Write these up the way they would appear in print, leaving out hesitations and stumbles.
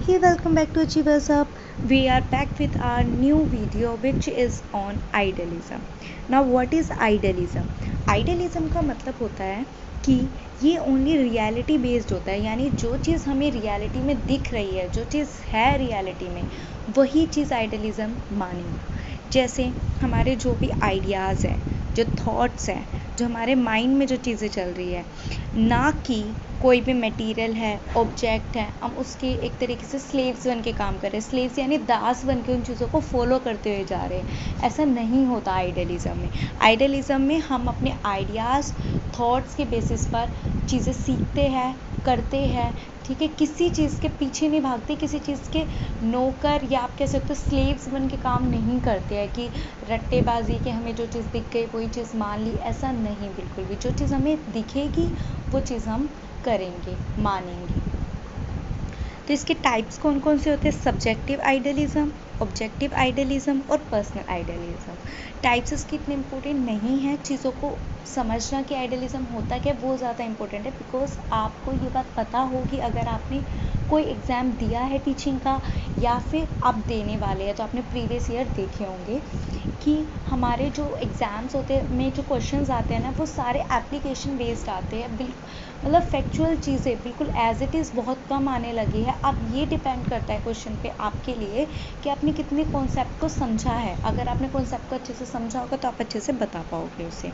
Hey, welcome back to Achievers Up. We are back with our new video which is on idealism. Now what is idealism? Idealism का मतलब होता है कि ये only reality based होता है, यानी जो चीज़ हमें रियलिटी में दिख रही है, जो चीज़ है रियलिटी में, वही चीज़ आइडियलिज्म मानेगा। जैसे हमारे जो भी आइडियाज़ हैं, जो थॉट्स हैं, जो हमारे माइंड में जो चीज़ें चल रही है, ना कि कोई भी मटेरियल है, ऑब्जेक्ट है, हम उसके एक तरीके से स्लेव्स बन के काम कर रहे हैं। स्लेव्स यानी दास बन के उन चीज़ों को फॉलो करते हुए जा रहे हैं। ऐसा नहीं होता आइडियलिज्म में। आइडियलिज्म में हम अपने आइडियाज़, थॉट्स के बेसिस पर चीज़ें सीखते हैं, करते हैं, ठीक है। किसी चीज़ के पीछे नहीं भागते, किसी चीज़ के नौकर या आप कह सकते हो स्लेव्स बन के काम नहीं करते हैं कि रट्टेबाजी के हमें जो चीज़ दिख गई वही चीज़ मान ली। ऐसा नहीं, बिल्कुल भी। जो चीज़ हमें दिखेगी वो चीज़ हम करेंगे, मानेंगे। तो इसके टाइप्स कौन कौन से होते हैं? सब्जेक्टिव आइडियलिज्म, ऑब्जेक्टिव आइडियलिज्म और पर्सनल आइडियलिज्म। टाइप्स इसकी इतने इम्पोर्टेंट नहीं है, चीज़ों को समझना कि आइडियलिज्म होता क्या वो ज़्यादा इम्पोर्टेंट है। बिकॉज आपको ये बात पता होगी अगर आपने कोई एग्ज़ाम दिया है टीचिंग का या फिर आप देने वाले हैं, तो आपने प्रीवियस ईयर देखे होंगे कि हमारे जो एग्ज़ाम्स होते हैं में जो क्वेश्चंस आते हैं ना, वो सारे एप्लीकेशन बेस्ड आते हैं। मतलब फैक्चुअल चीज़ें बिल्कुल एज इट इज़ बहुत कम आने लगी है। अब ये डिपेंड करता है क्वेश्चन पे आपके लिए कि आपने कितने कॉन्सेप्ट को समझा है। अगर आपने कॉन्सेप्ट को अच्छे से समझा होगा तो आप अच्छे से बता पाओगे उसे।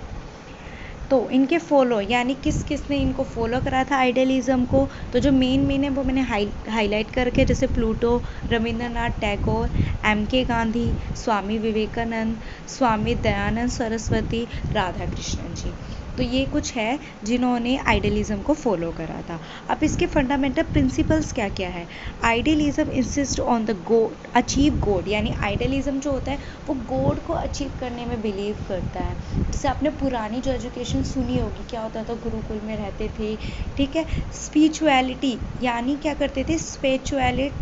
तो इनके फॉलो यानी किस किस ने इनको फॉलो करा था आइडियलिज्म को, तो जो मेन है वो मैंने हाईलाइट करके, जैसे प्लूटो, रविंद्रनाथ टैगोर, के गांधी, स्वामी विवेकानंद, स्वामी दयानंद सरस्वती, राधा कृष्णन जी। तो ये कुछ है जिन्होंने आइडियलिज्म को फॉलो करा था। अब इसके फंडामेंटल प्रिंसिपल्स क्या क्या है? आइडियलिज्म इंसिस्ट ऑन द गोड, अचीव गोड, यानी आइडियलिज्म जो होता है वो गोड को अचीव करने में बिलीव करता है। जैसे आपने पुरानी जो एजुकेशन सुनी होगी, क्या होता था, गुरुकुल में रहते थे, ठीक है। स्पिरिचुअलिटी यानी क्या करते थे, स्पिरिचुअलिटी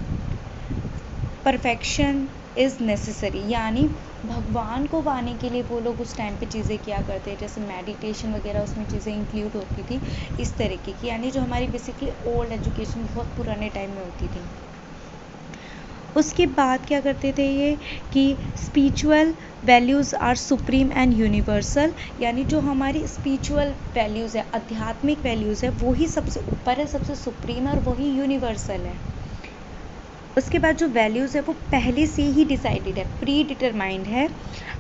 परफेक्शन इज़ नेसेसरी, यानी भगवान को पाने के लिए वो लोग उस टाइम पे चीज़ें किया करते हैं, जैसे मेडिटेशन वगैरह उसमें चीज़ें इंक्लूड होती थी इस तरीके की, यानी जो हमारी बेसिकली ओल्ड एजुकेशन बहुत पुराने टाइम में होती थी। उसके बाद क्या करते थे ये कि spiritual values are supreme and universal, यानी जो हमारी स्पिरिचुअल वैल्यूज़ है, आध्यात्मिक वैल्यूज़ है, वही सबसे ऊपर है, सबसे सुप्रीम है और वही यूनिवर्सल है। उसके बाद जो वैल्यूज़ है वो पहले से ही डिसाइडेड है, प्री डिटरमाइंड है।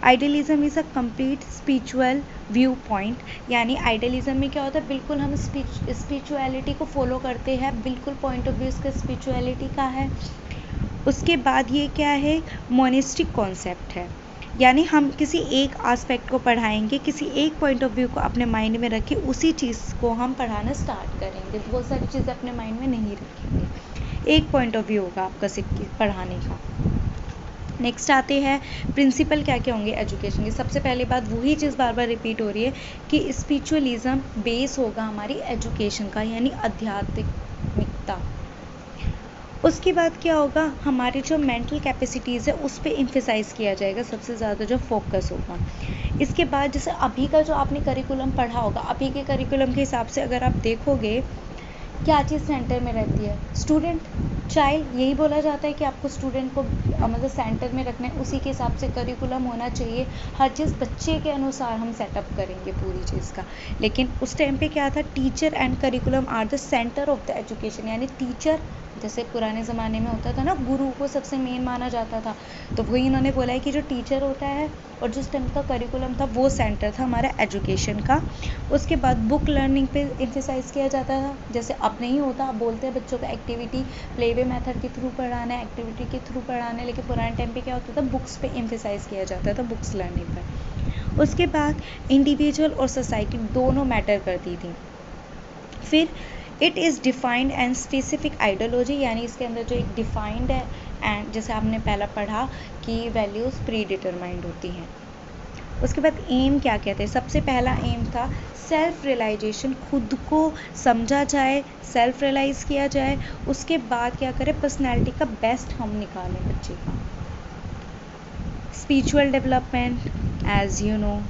Idealism is a complete spiritual view point, यानी आइडियलिज्म में क्या होता है, बिल्कुल हम स्पिरिचुअलिटी को फॉलो करते हैं, बिल्कुल पॉइंट ऑफ व्यू इसका स्पिरिचुअलिटी का है। उसके बाद ये क्या है, मोनिस्टिक कॉन्सेप्ट है, यानी हम किसी एक आस्पेक्ट को पढ़ाएंगे, किसी एक पॉइंट ऑफ व्यू को अपने माइंड में रखें, उसी चीज़ को हम पढ़ाना स्टार्ट करेंगे। बहुत सारी चीज़ें अपने माइंड में नहीं रखेंगे, एक पॉइंट ऑफ व्यू होगा आपका पढ़ाने का। नेक्स्ट आते हैं प्रिंसिपल क्या क्या होंगे एजुकेशन के। सबसे पहले बात वही चीज़ बार बार रिपीट हो रही है कि स्पिरिचुअलिज्म बेस होगा हमारी एजुकेशन का, यानी आध्यात्मिकता। उसके बाद क्या होगा, हमारी जो मेंटल कैपेसिटीज़ है उस पर एम्फेसाइज किया जाएगा, सबसे ज़्यादा जो फोकस होगा। इसके बाद जैसे अभी का जो आपने करिकुलम पढ़ा होगा, अभी के करिकुलम के हिसाब से अगर आप देखोगे, क्या चीज़ सेंटर में रहती है, स्टूडेंट, चाइल्ड, यही बोला जाता है कि आपको स्टूडेंट को मतलब सेंटर में रखना है, उसी के हिसाब से करिकुलम होना चाहिए। हर चीज़ बच्चे के अनुसार हम सेटअप करेंगे पूरी चीज़ का। लेकिन उस टाइम पे क्या था, teacher and curriculum are the center of the education, यानी टीचर, जैसे पुराने ज़माने में होता था ना, गुरु को सबसे मेन माना जाता था, तो वही इन्होंने बोला है कि जो टीचर होता है और जिस टाइम का करिकुलम था वो सेंटर था हमारा एजुकेशन का। उसके बाद बुक लर्निंग पे एम्फेसाइज किया जाता था, जैसे अब नहीं होता, अब बोलते हैं बच्चों का एक्टिविटी प्ले वे मेथड के थ्रू पढ़ाना है, एक्टिविटी के थ्रू पढ़ाना है, लेकिन पुराने टाइम पे क्या होता था, बुक्स पे एम्फेसाइज किया जाता था, बुक्स लर्निंग पर। उसके बाद इंडिविजुअल और सोसाइटी दोनों मैटर करती थी। फिर it is defined and specific ideology, यानी इसके अंदर जो एक डिफाइंड है एंड जैसे आपने पहला पढ़ा कि वैल्यूज़ प्री डिटरमाइंड होती हैं। उसके बाद एम क्या कहते हैं, सबसे पहला एम था सेल्फ रियलाइजेशन, खुद को समझा जाए, सेल्फ रियलाइज़ किया जाए। उसके बाद क्या करें, पर्सनैलिटी का बेस्ट हम निकालें बच्चे का। Spiritual development as you know.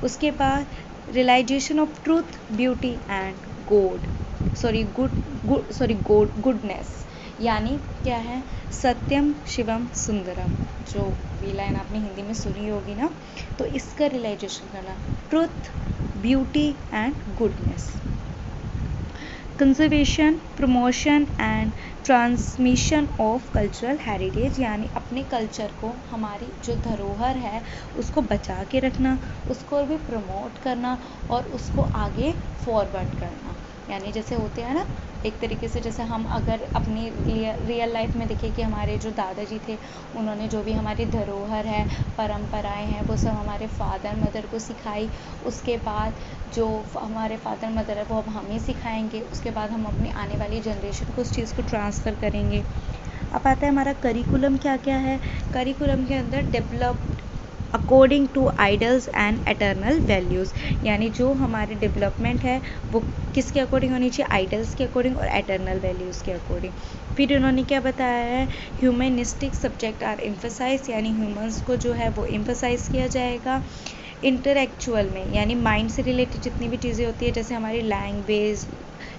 उसके बाद realization of truth, beauty and goodness, यानी क्या है, सत्यम शिवम सुंदरम, जो भी लाइन आपने हिंदी में सुनी होगी ना, तो इसका रियलाइजेशन करना, truth, beauty and goodness, conservation, promotion and transmission of cultural heritage, यानी अपने कल्चर को, हमारी जो धरोहर है उसको बचा के रखना, उसको भी प्रमोट करना और उसको आगे फॉरवर्ड करना। यानी जैसे होते हैं ना, एक तरीके से जैसे हम अगर अपनी रियल लाइफ में देखें कि हमारे जो दादाजी थे, उन्होंने जो भी हमारी धरोहर है, परंपराएं हैं, वो सब हमारे फादर मदर को सिखाई, उसके बाद जो हमारे फादर मदर है वो अब हमें सिखाएंगे, उसके बाद हम अपनी आने वाली जनरेशन को उस चीज़ को ट्रांसफ़र करेंगे। अब आता है हमारा करिकुलम क्या क्या है। करिकुलम के अंदर developed according to ideals and eternal values, यानी जो हमारे डेवलपमेंट है वो किसके अकॉर्डिंग होनी चाहिए, आइडल्स के अकॉर्डिंग और एटर्नल वैल्यूज़ के अकॉर्डिंग। फिर उन्होंने क्या बताया है, ह्यूमनिस्टिक सब्जेक्ट आर एम्फसाइज, यानी ह्यूमंस को जो है वो एम्फसाइज किया जाएगा। इंटरेक्चुअल में, यानी माइंड से रिलेटेड जितनी भी चीज़ें होती है, जैसे हमारी language,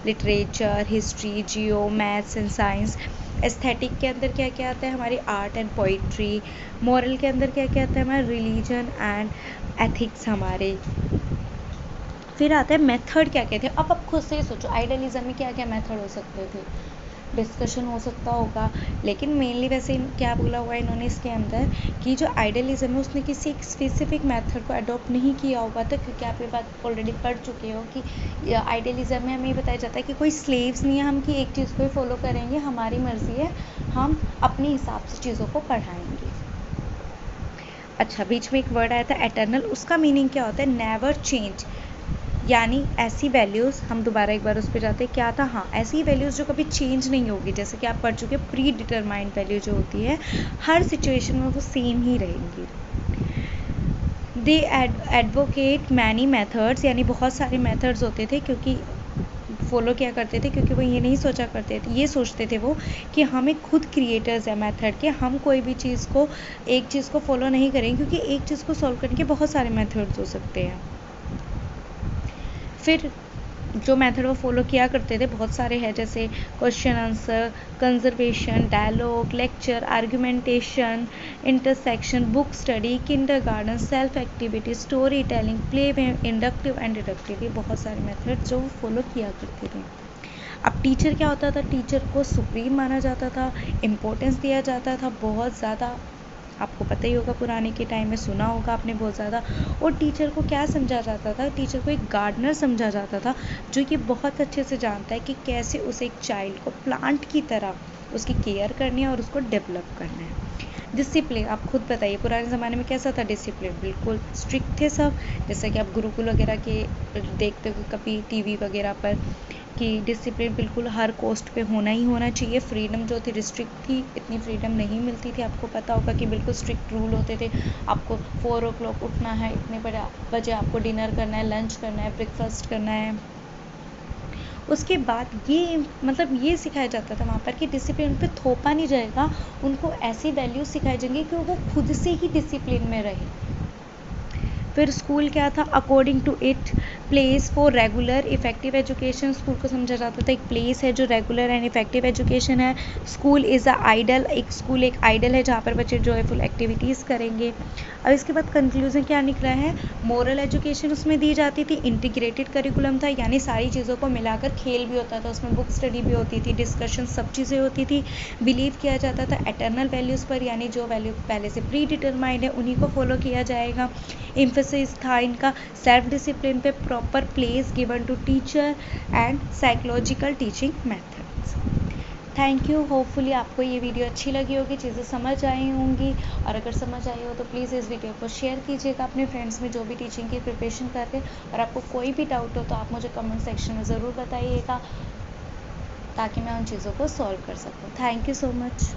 literature, history, Jio, maths and science. Aesthetic के अंदर क्या क्या आता है, हमारी आर्ट एंड पोइट्री। मॉरल के अंदर क्या क्या आता है, हमारा रिलीजन एंड एथिक्स हमारे। फिर आता है मेथड क्या क्या थे। अब आप खुद से ही सोचो, आइडियलिज्म में क्या क्या मेथड हो सकते थे, डिस्कशन हो सकता होगा, लेकिन मेनली वैसे क्या बोला हुआ है इन्होंने इसके अंदर कि जो आइडियलिज्म है उसने किसी एक स्पेसिफिक मेथड को अडॉप्ट नहीं किया होगा था, क्योंकि आप ये बात ऑलरेडी पढ़ चुके हो कि आइडियलिज्म में हमें ये बताया जाता है कि कोई स्लेव्स नहीं है हम, कि एक चीज़ को ही फॉलो करेंगे, हमारी मर्जी है, हम अपने हिसाब से चीज़ों को पढ़ाएंगे। अच्छा, बीच में एक वर्ड आया था एटर्नल, उसका मीनिंग क्या होता है, नेवर चेंज, यानी ऐसी वैल्यूज़, हम दोबारा एक बार उस पर जाते हैं, क्या था, हाँ, ऐसी वैल्यूज़ जो कभी चेंज नहीं होगी, जैसे कि आप पढ़ चुके प्री डिटरमाइंड वैल्यू जो होती है हर सिचुएशन में वो सेम ही रहेंगी। दे एडवोकेट मैनी मेथड्स, यानी बहुत सारे मेथड्स होते थे, क्योंकि फॉलो क्या करते थे, क्योंकि वो ये नहीं सोचा करते थे, ये सोचते थे वो कि हम एक खुद क्रिएटर्स हैं मेथड के, हम कोई भी चीज़ को, एक चीज़ को फॉलो नहीं करेंगे, क्योंकि एक चीज़ को सॉल्व करने के बहुत सारे मेथड्स हो सकते हैं। फिर जो मेथड वो फॉलो किया करते थे बहुत सारे हैं, जैसे question answer, conservation, dialogue, lecture, argumentation, intersection, book study, kindergarten, self activity, story telling, play में, इंडक्टिव एंड डिडक्टिव, ये बहुत सारे मेथड जो वो फॉलो किया करते थे। अब टीचर क्या होता था, टीचर को सुप्रीम माना जाता था, इम्पोर्टेंस दिया जाता था बहुत ज़्यादा, आपको पता ही होगा, पुराने के टाइम में सुना होगा आपने बहुत ज़्यादा। और टीचर को क्या समझा जाता था, टीचर को एक गार्डनर समझा जाता था, जो कि बहुत अच्छे से जानता है कि कैसे उसे एक चाइल्ड को प्लांट की तरह उसकी केयर करनी है और उसको डेवलप करना है। डिसिप्लिन, आप खुद बताइए पुराने ज़माने में कैसा था डिसिप्लिन, बिल्कुल स्ट्रिक्ट थे सब, जैसे कि आप गुरुकुल वगैरह के देखते हो कभी टीवी वगैरह पर, कि डिसिप्लिन बिल्कुल हर कॉस्ट पे होना ही होना चाहिए। फ्रीडम जो थी रिस्ट्रिक्ट थी, इतनी फ्रीडम नहीं मिलती थी, आपको पता होगा कि बिल्कुल स्ट्रिक्ट रूल होते थे, आपको 4 o'clock उठना है, इतने बजे आपको डिनर करना है, लंच करना है, ब्रेकफास्ट करना है। उसके बाद ये मतलब ये सिखाया जाता था वहाँ पर कि डिसिप्लिन पे थोपा नहीं जाएगा, उनको ऐसी वैल्यूज सिखाई जाएंगी कि वो खुद से ही डिसिप्लिन में रहे। फिर स्कूल क्या था, according to it place for regular effective education, school को समझा जाता था एक प्लेस है जो रेगुलर एंड इफेक्टिव एजुकेशन है। स्कूल इज़ अ आइडल, एक स्कूल एक आइडल है जहाँ पर बच्चे जॉयफुल एक्टिविटीज़ करेंगे। अब इसके बाद कंक्लूजन क्या निकला है, मोरल एजुकेशन उसमें दी जाती थी, इंटीग्रेटेड करिकुलम था, यानी सारी चीज़ों को मिलाकर, खेल भी होता था उसमें, बुक स्टडी भी होती थी, डिस्कशन, सब चीज़ें होती थी। बिलीव किया जाता था एटर्नल वैल्यूज़ पर, यानी जो वैल्यू पहले से प्री डिटरमाइंड है उन्हीं को फॉलो किया जाएगा। एम्फेसिस था इनका सेल्फ डिसिप्लिन पे, proper place given to teacher and psychological teaching methods. Thank you, hopefully आपको ये वीडियो अच्छी लगी होगी, चीज़ें समझ आई होंगी, और अगर समझ आई हो तो प्लीज़ इस वीडियो को शेयर कीजिएगा अपने फ्रेंड्स में जो भी टीचिंग की प्रिपरेशन कर रहे हैं। और आपको कोई भी डाउट हो तो आप मुझे कमेंट सेक्शन में ज़रूर बताइएगा, ताकि मैं उन चीज़ों को सॉल्व कर सकूँ। Thank you so much.